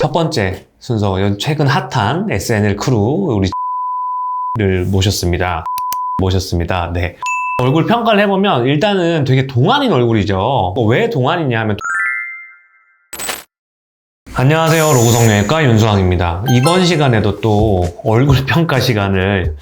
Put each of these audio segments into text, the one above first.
첫 번째 순서, 최근 핫한 SNL 크루 우리를 모셨습니다. 네. 얼굴 평가를 해보면 일단은 되게 동안인 얼굴이죠. 왜 동안이냐 하면 안녕하세요, 로고성형외과 윤수왕입니다. 이번 시간에도 또 얼굴 평가 시간을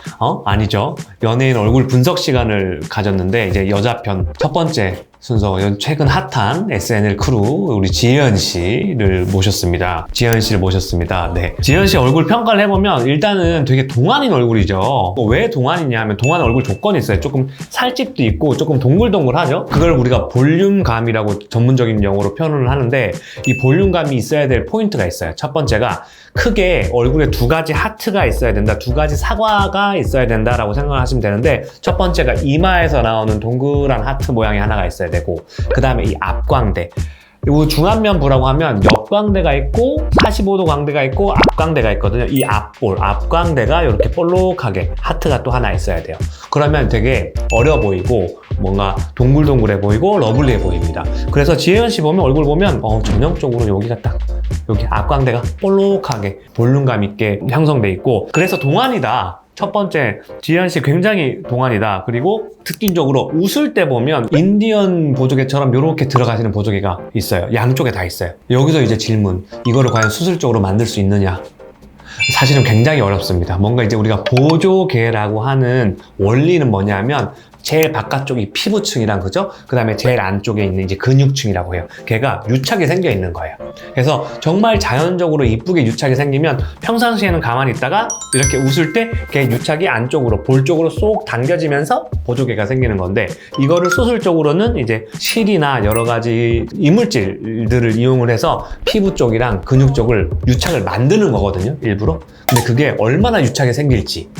아니죠, 연예인 얼굴 분석 시간을 가졌는데, 이제 여자편 첫 번째 순서, 최근 핫한 SNL 크루 우리 지혜은 씨를 모셨습니다. 네. 지혜은 씨 얼굴 평가를 해보면 일단은 되게 동안인 얼굴이죠. 왜 동안이냐 하면 동안 얼굴 조건이 있어요. 조금 살집도 있고 조금 동글동글하죠. 그걸 우리가 볼륨감이라고 전문적인 용어로 표현을 하는데, 이 볼륨감이 있어야 될 포인트가 있어요. 첫 번째가 크게 얼굴에 두 가지 하트가 있어야 된다, 두 가지 사과가 있어야 된다라고 생각을 하시면 되는데, 첫 번째가 이마에서 나오는 동그란 하트 모양이 하나가 있어야 되고, 그 다음에 이 앞광대, 이 중안면부라고 하면 옆광대가 있고 45도 광대가 있고 앞광대가 있거든요. 이 앞광대가 이렇게 볼록하게 하트가 또 하나 있어야 돼요. 그러면 되게 어려 보이고 뭔가 동글동글해 보이고 러블리해 보입니다. 그래서 지혜은 씨 보면, 얼굴 보면 전형적으로 여기가 딱, 여기 앞광대가 볼록하게 볼륨감 있게 형성돼 있고, 그래서 동안이다. 첫 번째, 지혜은 씨 굉장히 동안이다. 그리고 특징적으로 웃을 때 보면 인디언 보조개처럼 이렇게 들어가시는 보조개가 있어요. 양쪽에 다 있어요. 여기서 이제 질문, 이거를 과연 수술적으로 만들 수 있느냐? 사실은 굉장히 어렵습니다. 뭔가 이제 우리가 보조개라고 하는 원리는 뭐냐면, 제일 바깥쪽이 피부층이랑, 그죠? 그 다음에 제일 안쪽에 있는 이제 근육층이라고 해요. 걔가 유착이 생겨 있는 거예요. 그래서 정말 자연적으로 이쁘게 유착이 생기면 평상시에는 가만히 있다가 이렇게 웃을 때 걔 유착이 안쪽으로, 볼 쪽으로 쏙 당겨지면서 보조개가 생기는 건데, 이거를 수술적으로는 이제 실이나 여러 가지 이물질들을 이용을 해서 피부 쪽이랑 근육 쪽을 유착을 만드는 거거든요, 일부러. 근데 그게 얼마나 유착이 생길지,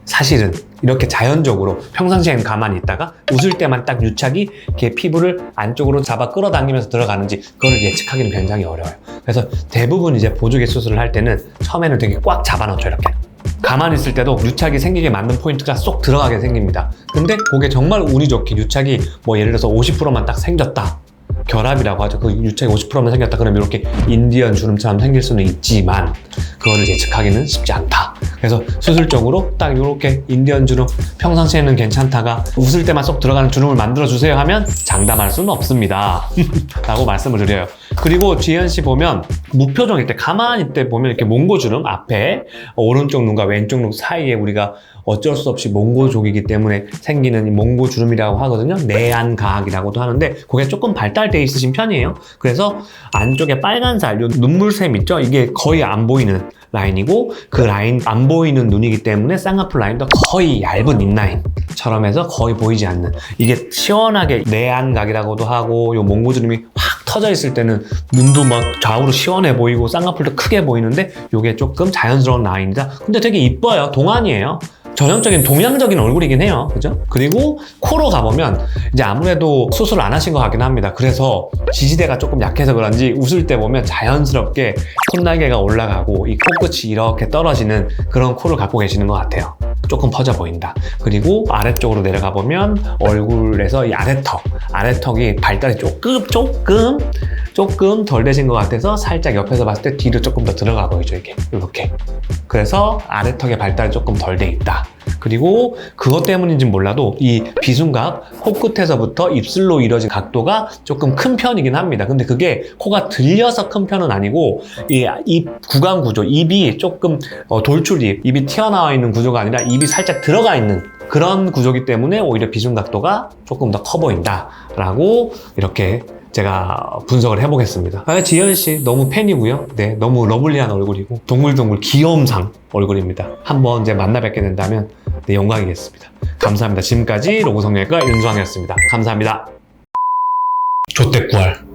사실은 이렇게 자연적으로 평상시에는 가만히 있다가 웃을 때만 딱 유착이 걔 피부를 안쪽으로 잡아 끌어당기면서 들어가는지, 그걸 예측하기는 굉장히 어려워요. 그래서 대부분 이제 보조개 수술을 할 때는 처음에는 되게 꽉 잡아놓죠. 이렇게 가만히 있을 때도 유착이 생기게 만든 포인트가 쏙 들어가게 생깁니다. 근데 그게 정말 운이 좋게 유착이 뭐 예를 들어서 50%만 딱 생겼다, 결합이라고 하죠. 그 유착이 50%만 생겼다 그러면 이렇게 인디언 주름처럼 생길 수는 있지만 그거를 예측하기는 쉽지 않다. 그래서 수술적으로 딱 이렇게 인디언 주름, 평상시에는 괜찮다가 웃을 때만 쏙 들어가는 주름을 만들어주세요 하면 장담할 수는 없습니다 라고 말씀을 드려요. 그리고 지혜은 씨 보면 무표정일 때, 가만히 있을 때 보면 이렇게 몽고주름 앞에 오른쪽 눈과 왼쪽 눈 사이에 우리가 어쩔 수 없이 몽고족이기 때문에 생기는 이 몽고주름이라고 하거든요. 내안가학이라고도 하는데, 그게 조금 발달돼 있으신 편이에요. 그래서 안쪽에 빨간 살, 요 눈물샘 있죠? 이게 거의 안 보이는 라인이고, 그 라인 안 보이는 눈이기 때문에 쌍꺼풀 라인도 거의 얇은 인라인처럼 해서 거의 보이지 않는, 이게 시원하게 내안각이라고도 하고, 요 몽고주름이 확 터져 있을 때는 눈도 막 좌우로 시원해 보이고 쌍꺼풀도 크게 보이는데, 요게 조금 자연스러운 라인이다. 근데 되게 이뻐요. 동안이에요. 전형적인 동양적인 얼굴이긴 해요. 그죠? 그리고 코로 가보면 이제 아무래도 수술을 안 하신 것 같긴 합니다. 그래서 지지대가 조금 약해서 그런지 웃을 때 보면 자연스럽게 콧날개가 올라가고 이 코끝이 이렇게 떨어지는 그런 코를 갖고 계시는 것 같아요. 조금 퍼져 보인다. 그리고 아래쪽으로 내려가 보면 얼굴에서 이 아래턱이 발달이 조금 덜 되신 것 같아서 살짝 옆에서 봤을 때 뒤로 조금 더 들어가 보이죠, 이게. 이렇게. 그래서 아래턱의 발달이 조금 덜 돼 있다. 그리고 그것 때문인지 몰라도 이 비순각, 코끝에서부터 입술로 이루어진 각도가 조금 큰 편이긴 합니다. 근데 그게 코가 들려서 큰 편은 아니고, 이 입 구강 구조, 입이 조금 돌출입, 입이 튀어나와 있는 구조가 아니라 입이 살짝 들어가 있는 그런 구조이기 때문에 오히려 비순각도가 조금 더 커 보인다라고 이렇게 제가 분석을 해보겠습니다. 지혜은 씨 너무 팬이고요. 네, 너무 러블리한 얼굴이고 동글동글 귀여움상 얼굴입니다. 한번 이제 만나 뵙게 된다면 네, 영광이겠습니다. 감사합니다. 지금까지 로고성형외과 윤수왕이었습니다. 감사합니다. 조떼꾸알.